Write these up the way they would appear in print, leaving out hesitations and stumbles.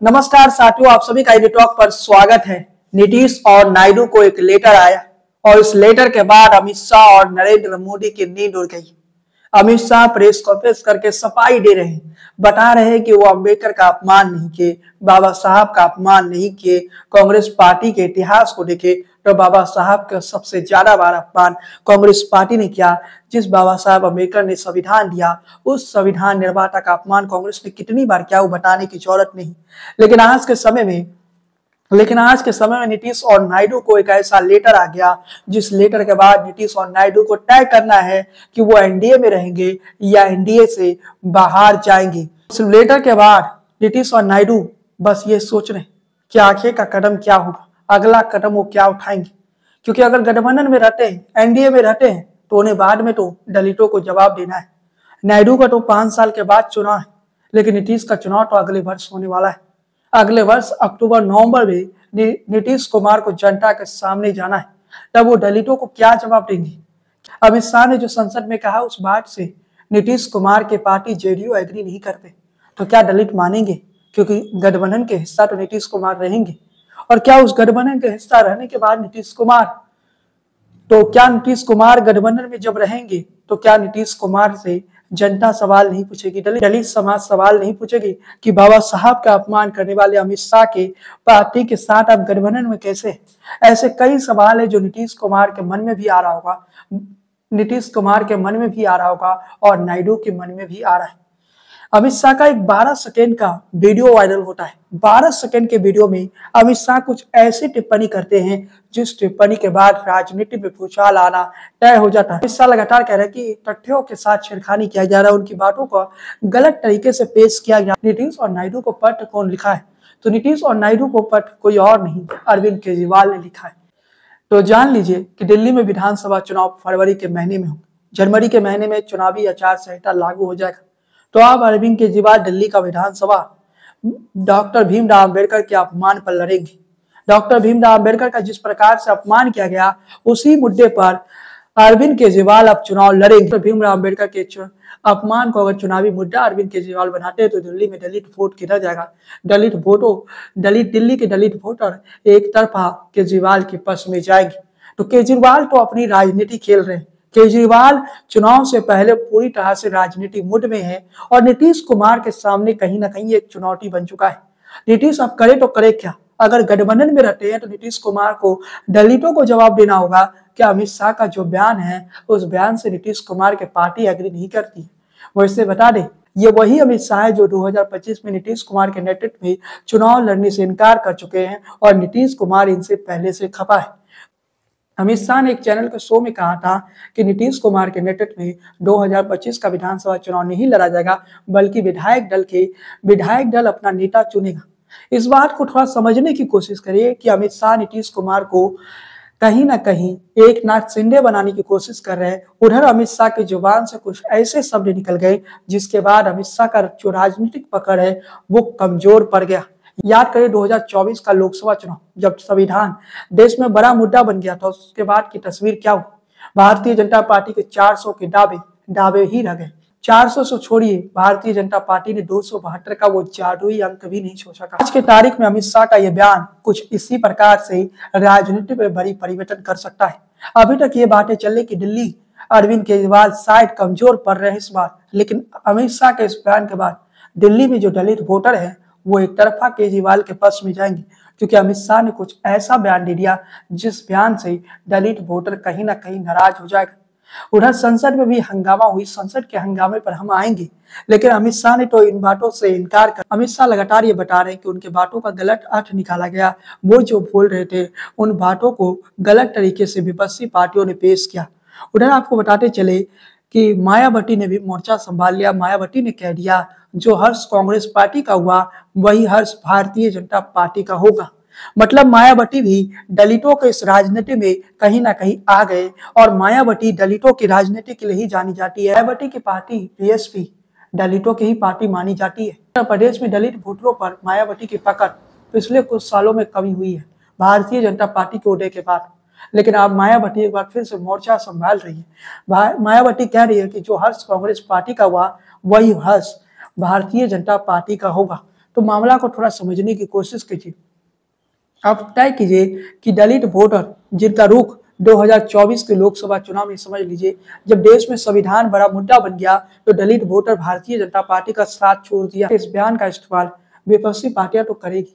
नमस्कार साथियों, आप सभी का ईडी टॉक पर स्वागत है। नीतीश और नायडू को एक लेटर आया और इस लेटर के बाद अमित शाह और नरेंद्र मोदी की नींद उड़ गई। अमित शाह प्रेस कॉन्फ्रेंस करके सफाई दे रहे हैं, बता रहे हैं कि वो अम्बेडकर का अपमान नहीं किए, बाबा साहब का अपमान नहीं किए। कांग्रेस पार्टी के इतिहास को देखे तो बाबा साहब का सबसे ज्यादा बार अपमान कांग्रेस पार्टी ने किया। जिस बाबा साहब अम्बेडकर ने संविधान दिया, उस संविधान निर्माता का अपमान कांग्रेस ने कितनी बार किया वो बताने की जरूरत नहीं। लेकिन आज के समय में नीतीश और नायडू को एक ऐसा लेटर आ गया, जिस लेटर के बाद नीतीश और नायडू को तय करना है कि वो एनडीए में रहेंगे या एनडीए से बाहर जाएंगे। इस लेटर के बाद नीतीश और नायडू बस ये सोच रहे कि आगे का कदम क्या होगा, अगला कदम वो क्या उठाएंगे। क्योंकि अगर गठबंधन में रहते हैं, एनडीए में रहते हैं, तो उन्हें बाद में तो दलितों को जवाब देना है। नायडू का तो 5 साल के बाद चुनाव है, लेकिन नीतीश का चुनाव तो अगले वर्ष होने वाला है। अगले वर्ष अक्टूबर नवंबर में नीतीश कुमार को जनता के सामने जाना है, तब वो दलितों को क्या जवाब देंगे। अमित शाह ने जो संसद में कहा उस बात से नीतीश कुमार के पार्टी जेडीयू एग्री नहीं करते, तो क्या दलित मानेंगे? क्योंकि गठबंधन के हिस्सा तो नीतीश कुमार रहेंगे। और क्या उस गठबंधन के हिस्सा रहने के बाद नीतीश कुमार गठबंधन में जब रहेंगे तो क्या नीतीश कुमार से जनता सवाल नहीं पूछेगी, दलित समाज सवाल नहीं पूछेगी कि बाबा साहब का अपमान करने वाले अमित शाह के पार्टी के साथ आप गठबंधन में कैसे? ऐसे कई सवाल है जो नीतीश कुमार के मन में भी आ रहा होगा, और नायडू के मन में भी आ रहा है। अमित शाह का एक 12 सेकेंड का वीडियो वायरल होता है। 12 सेकेंड के वीडियो में अमित शाह कुछ ऐसी टिप्पणी करते हैं जिस टिप्पणी के बाद राजनीति में भूचाल आना तय हो जाता है। अमित शाह लगातार कह रहे हैं कि तथ्यों के साथ छेड़खानी किया जा रहा है, उनकी बातों को गलत तरीके से पेश किया गया। नीतीश और नायडू को पत्र कौन लिखा है? तो नीतीश और नायडू को पत्र कोई और नहीं, अरविंद केजरीवाल ने लिखा है। तो जान लीजिए कि दिल्ली में विधानसभा चुनाव फरवरी के महीने में होंगे। जनवरी के महीने में चुनावी आचार संहिता लागू हो जाएगा। तो अब अरविंद केजरीवाल दिल्ली का विधानसभा डॉक्टर भीमराव अम्बेडकर के अपमान पर लड़ेंगे। डॉक्टर भीमराव अम्बेडकर का जिस प्रकार से अपमान किया गया, उसी मुद्दे पर अरविंद केजरीवाल अब चुनाव लड़ेंगे। भीमराव अम्बेडकर के अपमान को अगर चुनावी मुद्दा अरविंद केजरीवाल बनाते हैं तो दिल्ली में दलित वोट किधर जाएगा? दिल्ली के दलित वोटर एक तरफा केजरीवाल के पक्ष में जाएंगे। तो केजरीवाल तो अपनी राजनीति खेल रहे हैं। केजरीवाल चुनाव से पहले पूरी तरह से राजनीति मूड में है और नीतीश कुमार के सामने कहीं ना कहीं एक चुनौती बन चुका है। नीतीश अब करे तो करे क्या? अगर गठबंधन में रहते हैं तो नीतीश कुमार को दलितों को जवाब देना होगा। क्या अमित शाह का जो बयान है, उस बयान से नीतीश कुमार के पार्टी एग्री नहीं करती है? वैसे बता दें, ये वही अमित शाह है जो 2025 में नीतीश कुमार के नेतृत्व में चुनाव लड़ने से इनकार कर चुके हैं और नीतीश कुमार इनसे पहले से खफा है। अमित शाह ने एक चैनल के शो में कहा था कि नीतीश कुमार के नेतृत्व में 2025 का विधानसभा चुनाव नहीं लड़ा जाएगा, बल्कि विधायक दल अपना नेता चुनेगा। इस बात को थोड़ा समझने की कोशिश करिए कि अमित शाह नीतीश कुमार को कहीं ना कहीं एक नाथ शिंदे बनाने की कोशिश कर रहे हैं। उधर अमित शाह की जुबान से कुछ ऐसे शब्द निकल गए जिसके बाद अमित शाह का जो राजनीतिक पकड़ है वो कमजोर पड़ गया। याद करें 2024 का लोकसभा चुनाव, जब संविधान देश में बड़ा मुद्दा बन गया था, उसके बाद की तस्वीर क्या हुई? भारतीय जनता पार्टी के 400 के दावे ही रह गए। 400 से छोड़िए, भारतीय जनता पार्टी ने 272 का वो जादुई अंक भी नहीं छू सका। आज के तारीख में अमित शाह का यह बयान कुछ इसी प्रकार से राजनीति में बड़ी परिवर्तन कर सकता है। अभी तक ये बातें चल कि दिल्ली अरविंद केजरीवाल शायद कमजोर पड़ रहे इस बार, लेकिन अमित शाह के इस बयान के बाद दिल्ली में जो दलित वोटर है वो एक तरफा केजरीवाल के पक्ष में जाएंगे, क्योंकि अमित शाह ने कुछ ऐसा बयान दे दिया जिस बयान से दलित वोटर कहीं ना कहीं नाराज हो जाएगा। उधर संसद में भी हंगामा हुई। संसद के हंगामे पर हम आएंगे, लेकिन अमित शाह ने तो इन बातों से इनकार कर। अमित शाह लगातार ये बता रहे हैं कि उनके बातों का गलत अर्थ निकाला गया। वो जो बोल रहे थे उन बातों को गलत तरीके से विपक्षी पार्टियों ने पेश किया। उधर आपको बताते चले कि मायावती ने भी मोर्चा संभाल लिया। मायावती ने कह दिया जो हर्ष कांग्रेस पार्टी का हुआ वही हर्ष भारतीय जनता पार्टी का होगा। मतलब मायावती भी दलितों के इस राजनीति में कहीं ना कहीं आ गए और मायावती दलितों की राजनीति के लिए ही जानी जाती है। मायावती की पार्टी बीएसपी दलितों की ही पार्टी मानी जाती है। उत्तर प्रदेश में दलित वोटरों पर मायावती की पकड़ पिछले कुछ सालों में कमी हुई है भारतीय जनता पार्टी के उदय के बाद, लेकिन अब मायावती एक बार फिर से मोर्चा संभाल रही है। मायावती कह रही है कि जो हर्ष कांग्रेस पार्टी का हुआ वही हर्ष भारतीय जनता पार्टी का होगा। तो मामला को थोड़ा समझने की कोशिश कीजिए। आप तय कीजिए कि दलित वोटर जिनका रुख 2024 के लोकसभा चुनाव में, समझ लीजिए जब देश में संविधान बड़ा मुद्दा बन गया तो दलित वोटर भारतीय जनता पार्टी का साथ छोड़ दिया। इस बयान का इस्तेमाल विपक्षी पार्टियां तो करेगी,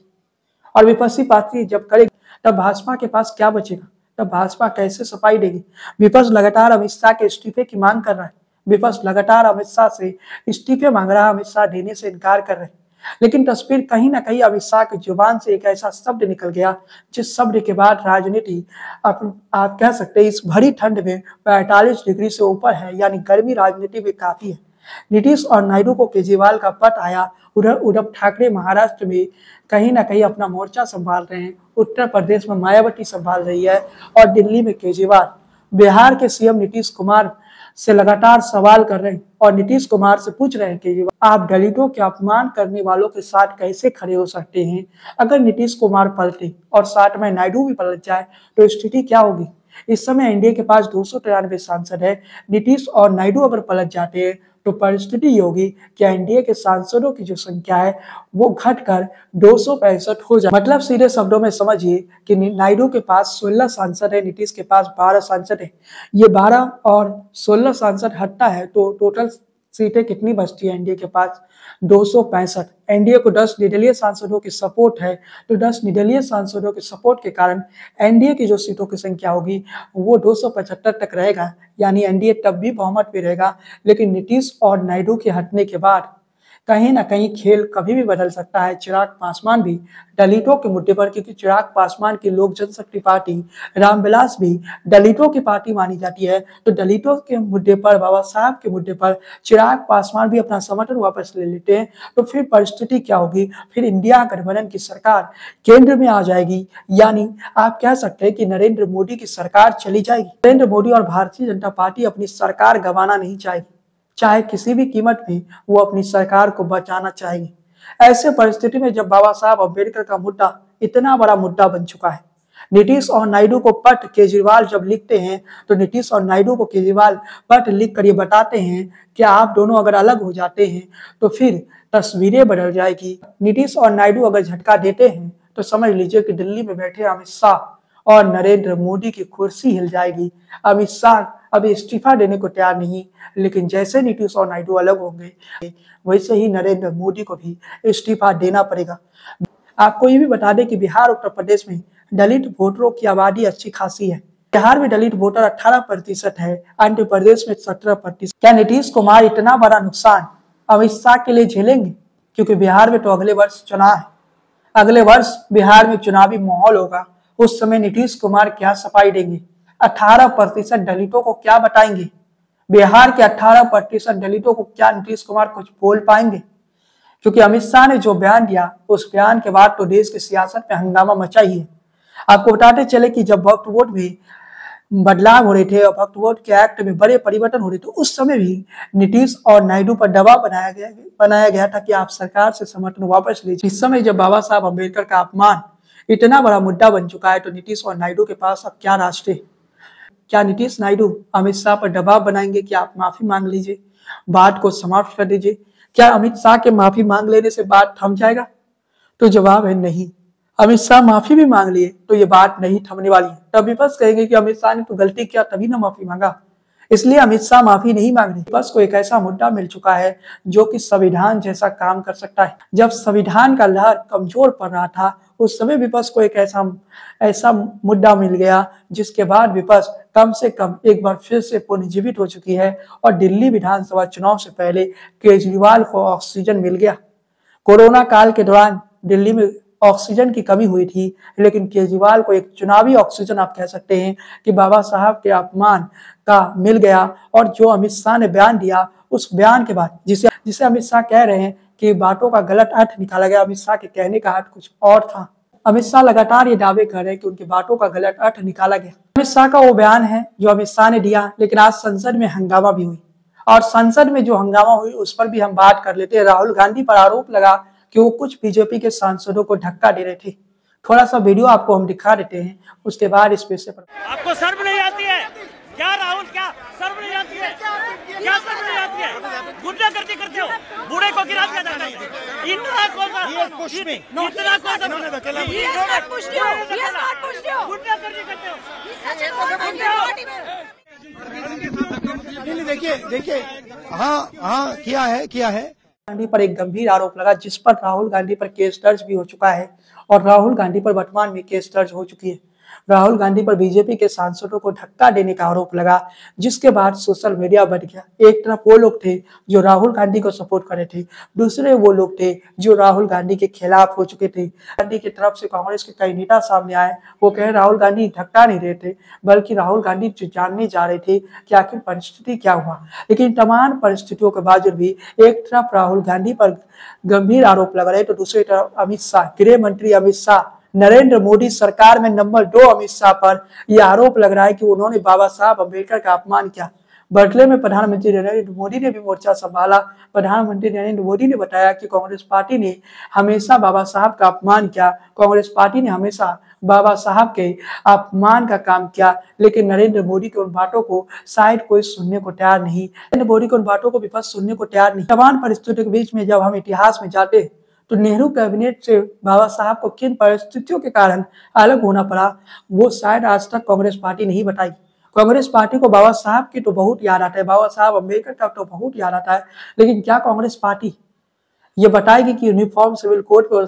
और विपक्षी पार्टी जब करेगी तब भाजपा के पास क्या बचेगा? तब भाजपा कैसे सफाई देगी? विपक्ष लगातार अमित शाह के इस्तीफे की मांग कर रहा है। विपक्ष लगातार अमित शाह से इस्तीफे मांग रहा है, अमित शाह देने से इनकार कर रहे हैं। लेकिन तस्वीर कहीं ना कहीं अमित शाह की जुबान से एक ऐसा शब्द निकल गया जिस शब्द के बाद राजनीति आप कह सकते हैं इस भरी ठंड में 45 डिग्री से ऊपर है, यानी गर्मी राजनीति में काफी है। नीतीश और नायडू को केजरीवाल का पट आया। उधर उद्धव ठाकरे महाराष्ट्र में कहीं ना कहीं अपना मोर्चा संभाल रहे हैं, उत्तर प्रदेश में मायावती संभाल रही है, और दिल्ली में केजरीवाल। बिहार के सीएम नीतीश कुमार से लगातार सवाल कर रहे हैं और नीतीश कुमार से पूछ रहे हैं कि आप दलितों के अपमान करने वालों के साथ कैसे खड़े हो सकते हैं? अगर नीतीश कुमार पलटे और साथ में नायडू भी पलट जाए तो स्थिति क्या होगी? इस समय एनडीए के पास 293 सांसद है। नीतीश और नायडू अगर पलट जाते हैं तो परिस्थिति ये होगी कि एनडीए के सांसदों की जो संख्या है वो घटकर 265 हो जाए। मतलब सीधे शब्दों में समझिए कि नायडू के पास 16 सांसद है, नीतीश के पास 12 सांसद है। ये 12 और 16 सांसद हटता है तो टोटल सीटें कितनी बचती है एनडीए के पास? 265। एनडीए को 10 निर्दलीय सांसदों की सपोर्ट है, तो 10 निर्दलीय सांसदों के सपोर्ट के कारण एनडीए की जो सीटों की संख्या होगी वो 275 तक रहेगा, यानी एनडीए तब भी बहुमत में रहेगा। लेकिन नीतीश और नायडू के हटने के बाद कहीं ना कहीं खेल कभी भी बदल सकता है। चिराग पासवान भी दलितों के मुद्दे पर, क्योंकि चिराग पासवान की लोक जनशक्ति पार्टी रामविलास भी दलितों की पार्टी मानी जाती है, तो दलितों के मुद्दे पर, बाबा साहब के मुद्दे पर चिराग पासवान भी अपना समर्थन वापस ले लेते हैं, तो फिर परिस्थिति क्या होगी? फिर इंडिया गठबंधन की सरकार केंद्र में आ जाएगी, यानी आप कह सकते हैं कि नरेंद्र मोदी की सरकार चली जाएगी। नरेंद्र मोदी और भारतीय जनता पार्टी अपनी सरकार गंवाना नहीं चाहेगी, चाहे किसी भी कीमत में वो अपनी सरकार को बचाना चाहेगी। ऐसे परिस्थिति में जब बाबा साहब अम्बेडकर का मुद्दा इतना बड़ा मुद्दा बन चुका है, नीतीश और नायडू को पट केजरीवाल जब लिखते हैं तो नीतीश और नायडू को केजरीवाल पट लिख कर ये बताते हैं कि आप दोनों अगर अलग हो जाते हैं तो फिर तस्वीरें बदल जाएगी। नीतीश और नायडू अगर झटका देते हैं तो समझ लीजिए कि दिल्ली में बैठे अमित शाह और नरेंद्र मोदी की कुर्सी हिल जाएगी। अमित शाह अभी इस्तीफा देने को तैयार नहीं, लेकिन जैसे नीतीश और नायडू अलग होंगे वैसे ही नरेंद्र मोदी को भी इस्तीफा देना पड़ेगा। आपको ये भी बता दें कि बिहार, उत्तर प्रदेश में दलित वोटरों की आबादी अच्छी खासी है। बिहार में दलित वोटर 18% है, आंध्र प्रदेश में 17%। क्या नीतीश कुमार इतना बड़ा नुकसान अमित शाह के लिए झेलेंगे? क्योंकि बिहार में तो अगले वर्ष चुनाव है, अगले वर्ष बिहार में चुनावी माहौल होगा। उस समय नीतीश कुमार क्या सफाई देंगे? 18% दलितों को क्या बताएंगे? बिहार के 18% दलितों को क्या नीतीश कुमार कुछ बोल पाएंगे? क्योंकि अमित शाह ने जो बयान दिया उस बयान के बाद तो देश की सियासत में हंगामा मचा ही है। आपको बताते चले कि जब वक्फ बोर्ड में बदलाव हो रहे थे और वक्फ बोर्ड के एक्ट में बड़े परिवर्तन हो रहे थे, उस समय भी नीतीश और नायडू पर दबाव बनाया गया था कि आप सरकार से समर्थन वापस लीजिए। इस समय जब बाबा साहब अम्बेडकर का अपमान इतना बड़ा मुद्दा बन चुका है तो नीतीश और नायडू के पास अब क्या रास्ते? क्या नीतीश नायडू अमित शाह पर दबाव बनाएंगे कि आप माफी मांग लीजिए, बात को समाप्त कर दीजिए? क्या अमित शाह के माफी मांग लेने से बात थम जाएगा? तो जवाब है नहीं। अमित शाह माफी भी मांग लिए तो ये बात नहीं थमने वाली है। तब विपक्ष कहेंगे कि अमित शाह ने तो गलती किया तभी ना माफी मांगा, इसलिए अमित शाह माफी नहीं मांग रहे। विपक्ष को एक ऐसा मुद्दा मिल चुका है जो कि संविधान जैसा काम कर सकता है। जब संविधान का लहर कमजोर पड़ रहा था उस समय विपक्ष को एक ऐसा मुद्दा मिल गया जिसके बाद विपक्ष कम से कम एक बार फिर से पुनर्जीवित हो चुकी है। और दिल्ली विधानसभा चुनाव से पहले केजरीवाल को ऑक्सीजन मिल गया। कोरोना काल के दौरान दिल्ली में ऑक्सीजन की कमी हुई थी, लेकिन केजरीवाल को एक चुनावी ऑक्सीजन आप कह सकते हैं कि बाबा साहब के अपमान का मिल गया। और जो अमित शाह ने बयान दिया उस बयान के बाद जिसे अमित शाह कह रहे हैं कि बातों का गलत अर्थ निकाला गया, अमित शाह के कहने का अर्थ कुछ और था। अमित शाह लगातार ये दावे कर रहे हैं कि उनकी बातों का गलत अर्थ निकाला गया। अमित शाह का वो बयान है जो अमित शाह ने दिया, लेकिन आज संसद में हंगामा भी हुई और संसद में जो हंगामा हुई उस पर भी हम बात कर लेते हैं। राहुल गांधी पर आरोप लगा कि वो कुछ बीजेपी के सांसदों को धक्का दे रहे थे। थोड़ा सा वीडियो आपको हम दिखा देते हैं, उसके बाद इस विषय पर। आपको शर्म नहीं आती है क्या राहुल? क्या शर्म नहीं आती है? क्या शर्म नहीं आती है? गुंडागर्दी करते हो, बूढ़े को गिरा दिया जाता है। इतना कौन सा इतना कौन सा देखिए हाँ किया है। गांधी पर एक गंभीर आरोप लगा, जिस पर राहुल गांधी पर केस दर्ज भी हो चुका है और राहुल गांधी पर वर्तमान में केस दर्ज हो चुकी है। राहुल गांधी पर बीजेपी के सांसदों को धक्का देने का आरोप लगा, जिसके बाद सोशल मीडिया बढ़ गया। एक तरफ वो लोग थे जो राहुल गांधी को सपोर्ट कर रहे थे, दूसरे वो लोग थे जो राहुल गांधी के खिलाफ हो चुके थे। गांधी की तरफ से कांग्रेस के कई नेता सामने आए, वो कहे राहुल गांधी धक्का नहीं रहे थे, बल्कि राहुल गांधी जानने जा रहे थे कि आखिर परिस्थिति क्या हुआ। लेकिन तमाम परिस्थितियों के बावजूद भी एक तरफ राहुल गांधी पर गंभीर आरोप लग रहे तो दूसरी तरफ अमित शाह, गृह मंत्री अमित शाह, नरेंद्र मोदी सरकार में नंबर 2 अमित शाह पर यह आरोप लग रहा है कि उन्होंने बाबा साहब अम्बेडकर का अपमान किया। बदले में प्रधानमंत्री नरेंद्र मोदी ने भी मोर्चा संभाला। प्रधानमंत्री नरेंद्र मोदी ने बताया कि कांग्रेस पार्टी ने हमेशा बाबा साहब का अपमान किया, कांग्रेस पार्टी ने हमेशा बाबा साहब के अपमान का काम किया। लेकिन नरेंद्र मोदी के उन बातों को शायद कोई सुनने को तैयार नहीं, नरेंद्र मोदी के उन बातों को विपक्ष सुनने को तैयार नहीं। तमाम परिस्थितियों के बीच में जब हम इतिहास में जाते तो नेहरू कैबिनेट से बाबा साहब को किन परिस्थितियों के कारण अलग होना पड़ा, वो शायद आज तक कांग्रेस पार्टी नहीं बताई। कांग्रेस पार्टी को बाबा साहब की तो बहुत याद आता है, बाबा साहब अम्बेडकर का तो बहुत याद आता है, लेकिन क्या कांग्रेस पार्टी ये बताएगी कि यूनिफॉर्म सिविल कोड पर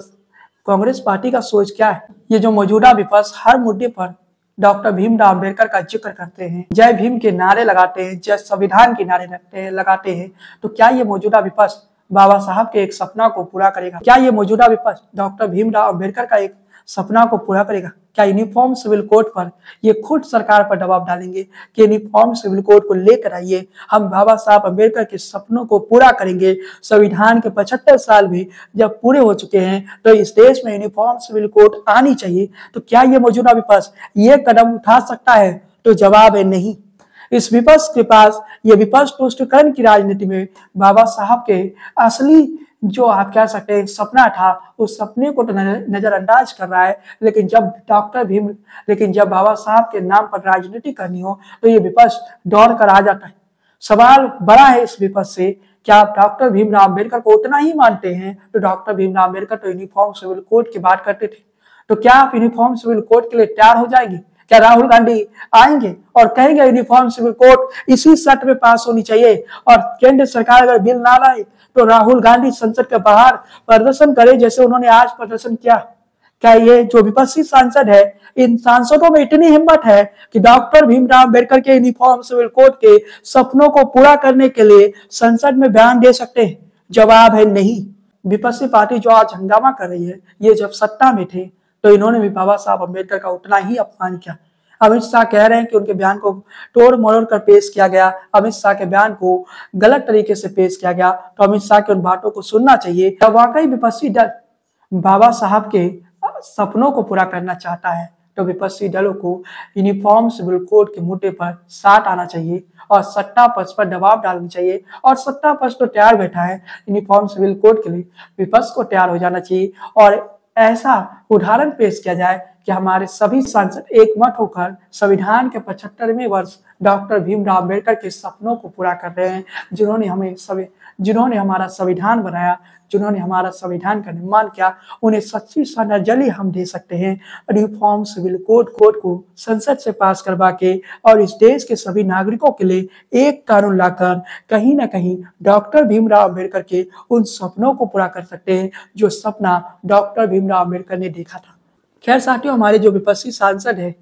कांग्रेस पार्टी का सोच क्या है? ये जो मौजूदा विपक्ष हर मुद्दे पर डॉक्टर भीमराव अम्बेडकर का जिक्र करते हैं, जय भीम के नारे लगाते हैं, जय संविधान के नारे लगाते हैं, तो क्या ये मौजूदा विपक्ष बाबा साहब के एक सपना को पूरा करेगा? क्या ये मौजूदा विपक्ष डॉक्टर भीमराव अम्बेडकर का एक सपना को पूरा करेगा? क्या यूनिफॉर्म सिविल कोड पर ये खुद सरकार पर दबाव डालेंगे कि यूनिफॉर्म सिविल कोड को लेकर आइए, हम बाबा साहब अम्बेडकर के सपनों को पूरा करेंगे। संविधान के 75 साल भी जब पूरे हो चुके हैं तो इस देश में यूनिफॉर्म सिविल कोड आनी चाहिए। तो क्या ये मौजूदा विपक्ष ये कदम उठा सकता है? तो जवाब है नहीं। इस विपक्ष के पास ये विपक्ष तुष्टीकरण की राजनीति में बाबा साहब के असली जो आप कह सकते हैं सपना था, उस सपने को तो नजरअंदाज कर रहा है। लेकिन जब बाबा साहब के नाम पर राजनीति करनी हो तो ये विपक्ष दौड़ कर आ जाता है। सवाल बड़ा है इस विपक्ष से, क्या आप डॉक्टर भीमराव अम्बेडकर को उतना ही मानते हैं? तो डॉक्टर भीमराव अम्बेडकर तो यूनिफॉर्म सिविल कोड की बात करते थे, तो क्या आप यूनिफॉर्म सिविल कोड के लिए तैयार हो जाएंगे? क्या राहुल गांधी आएंगे और कहेंगे यूनिफॉर्म सिविल कोड इसी सत्र में पास होनी चाहिए, और केंद्र सरकार अगर बिल ना लाए तो राहुल गांधी संसद के बाहर प्रदर्शन करे जैसे उन्होंने आज प्रदर्शन किया? क्या ये जो विपक्षी सांसद है, इन सांसदों में इतनी हिम्मत है कि डॉक्टर भीमराव अम्बेडकर के यूनिफॉर्म सिविल कोड के सपनों को पूरा करने के लिए संसद में बयान दे सकते हैं? जवाब है नहीं। विपक्षी पार्टी जो आज हंगामा कर रही है, ये जब सत्ता में थे तो इन्होंने भी बाबा साहब अम्बेडकर का उतना ही अपमान किया। अमित शाह कह रहे हैं कि उनके बयान को तोड़ मरोड़ कर पेश किया गया, अमित शाह के बयान को गलत तरीके से पेश किया गया, तो अमित शाह के उन बातों को सुनना चाहिए। जब वाकई विपक्षी दल बाबा साहब के सपनों को पूरा करना चाहता है तो विपक्षी दलों को यूनिफॉर्म सिविल कोड के मुद्दे पर साथ आना चाहिए और सत्ता पक्ष पर दबाव डालना चाहिए। और सत्ता पक्ष तो तैयार बैठा है यूनिफॉर्म सिविल कोड के लिए, विपक्ष को तैयार हो जाना चाहिए और ऐसा उदाहरण पेश किया जाए कि हमारे सभी सांसद एकमत होकर संविधान के 75वें वर्ष डॉक्टर भीमराव अम्बेडकर के सपनों को पूरा कर रहे हैं, जिन्होंने हमारा संविधान बनाया, जिन्होंने हमारा संविधान का निर्माण किया, उन्हें सच्ची श्रद्धांजलि हम दे सकते हैं। यूनिफॉर्म सिविल कोड को संसद से पास करवा के और इस देश के सभी नागरिकों के लिए एक कानून लाकर कहीं ना कहीं डॉक्टर भीमराव अम्बेडकर के उन सपनों को पूरा कर सकते हैं जो सपना डॉक्टर भीमराव अम्बेडकर ने देखा था। खैर साथियों, हमारे जो विपक्षी सांसद है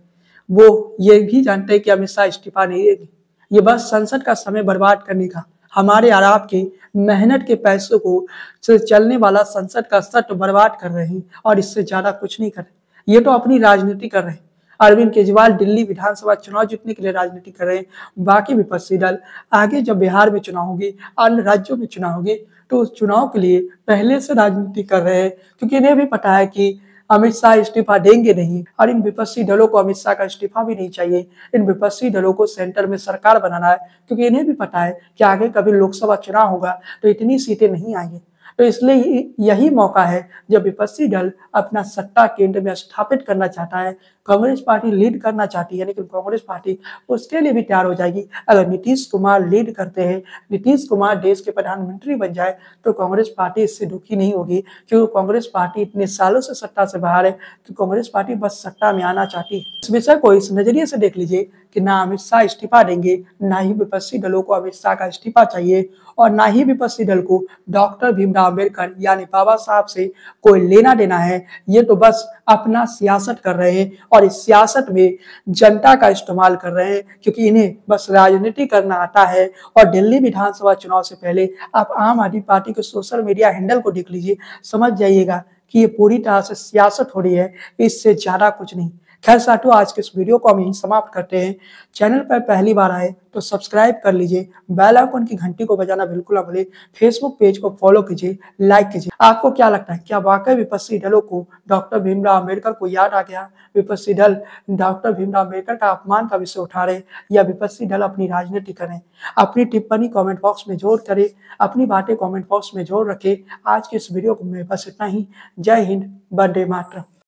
वो ये भी जानते हैं कि अमित शाह इस्तीफा नहीं देंगे, ये बस संसद का समय बर्बाद करने का, हमारे और आपके मेहनत के पैसों को से चलने वाला संसद का सत्र बर्बाद कर रहे हैं और इससे ज्यादा कुछ नहीं कर रहे। ये तो अपनी राजनीति कर रहे हैं। अरविंद केजरीवाल दिल्ली विधानसभा चुनाव जीतने के लिए राजनीति कर रहे हैं, बाकी विपक्षी दल आगे जब बिहार में चुनाव होगी, अन्य राज्यों में चुनाव होगी, तो उस चुनाव के लिए पहले से राजनीति कर रहे हैं, क्योंकि इन्हें भी पता है कि अमित शाह इस्तीफा देंगे नहीं। और इन विपक्षी दलों को अमित शाह का इस्तीफा भी नहीं चाहिए। इन विपक्षी दलों को सेंटर में सरकार बनाना है, क्योंकि इन्हें भी पता है कि आगे कभी लोकसभा चुनाव होगा तो इतनी सीटें नहीं आएंगी। तो इसलिए यही मौका है जब विपक्षी दल अपना सत्ता केंद्र में स्थापित करना चाहता है, कांग्रेस पार्टी लीड करना चाहती है, लेकिन कांग्रेस पार्टी उसके लिए भी तैयार हो जाएगी। अगर नीतीश कुमार लीड करते हैं, नीतीश कुमार देश के प्रधानमंत्री बन जाए तो कांग्रेस पार्टी इससे दुखी नहीं होगी, क्योंकि कांग्रेस पार्टी इतने सालों से सत्ता से बाहर है कि कांग्रेस पार्टी बस सत्ता में आना चाहती है। इस विषय को इस नजरिए से देख लीजिए कि ना अमित शाह इस्तीफा देंगे, ना ही विपक्षी दलों को अमित शाह का इस्तीफा चाहिए, और ना ही विपक्षी दल को डॉक्टर भीमराव अंबेडकर यानी बाबा साहब से कोई लेना देना है। ये तो बस अपना सियासत कर रहे हैं और इस सियासत में जनता का इस्तेमाल कर रहे हैं, क्योंकि इन्हें बस राजनीति करना आता है। और दिल्ली विधानसभा चुनाव से पहले आप आम आदमी पार्टी के सोशल मीडिया हैंडल को देख लीजिए, समझ जाइएगा कि ये पूरी तरह से सियासत हो रही है, इससे ज्यादा कुछ नहीं। खैर साथियों, आज के इस वीडियो को हम यहीं समाप्त करते हैं। चैनल पर पहली बार आए तो सब्सक्राइब कर लीजिए, बेल आइकन की घंटी को बजाना बिल्कुल ना भूलिए, फेसबुक पेज को फॉलो कीजिए, लाइक कीजिए। आपको क्या लगता है, क्या वाकई विपक्षी दलों को डॉक्टर भीमराव अंबेडकर को याद आ गया? विपक्षी दल डॉक्टर भीमराव अंबेडकर का अपमान का विषय उठा रहे, या विपक्षी दल अपनी राजनीति करें? अपनी टिप्पणी कमेंट बॉक्स में जोड़ करें, अपनी बातें कमेंट बॉक्स में जोड़ रखें। आज की इस वीडियो को मैं बस इतना ही। जय हिंद, वंदे मातरम।